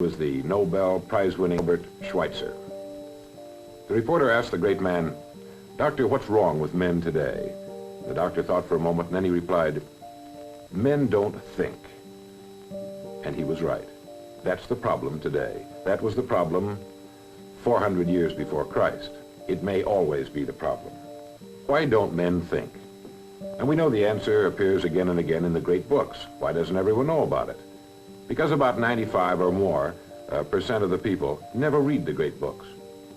Was the Nobel Prize-winning Albert Schweitzer. The reporter asked the great man, "Doctor, what's wrong with men today?" The doctor thought for a moment, and then he replied, "Men don't think." And he was right. That's the problem today. That was the problem 400 years before Christ. It may always be the problem. Why don't men think? And we know the answer appears again and again in the great books. Why doesn't everyone know about it? Because about 95 or more percent of the people never read the great books.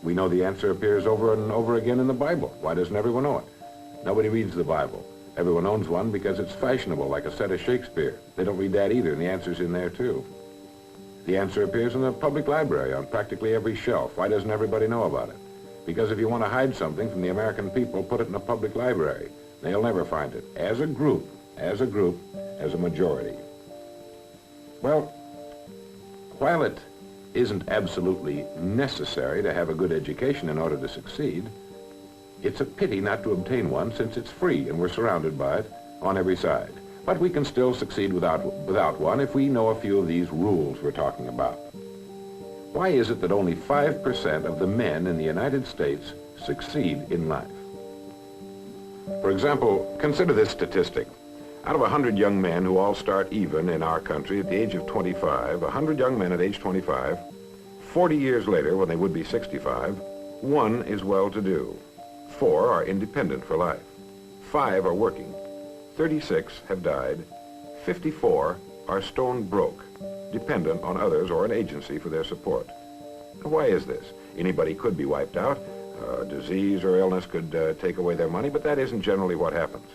We know the answer appears over and over again in the Bible. Why doesn't everyone know it? Nobody reads the Bible. Everyone owns one because it's fashionable, like a set of Shakespeare. They don't read that either, and the answer's in there too. The answer appears in the public library on practically every shelf. Why doesn't everybody know about it? Because if you want to hide something from the American people, put it in a public library. They'll never find it. As a group, as a majority. Well, while it isn't absolutely necessary to have a good education in order to succeed, it's a pity not to obtain one since it's free and we're surrounded by it on every side. But we can still succeed without one if we know a few of these rules we're talking about. Why is it that only 5% of the men in the United States succeed in life? For example, consider this statistic. Out of 100 young men who all start even in our country at the age of 25, 100 young men at age 25, 40 years later, when they would be 65, 1 is well-to-do. 4 are independent for life. 5 are working. 36 have died. 54 are stone broke, dependent on others or an agency for their support. Now, why is this? Anybody could be wiped out. Disease or illness could take away their money, but that isn't generally what happens.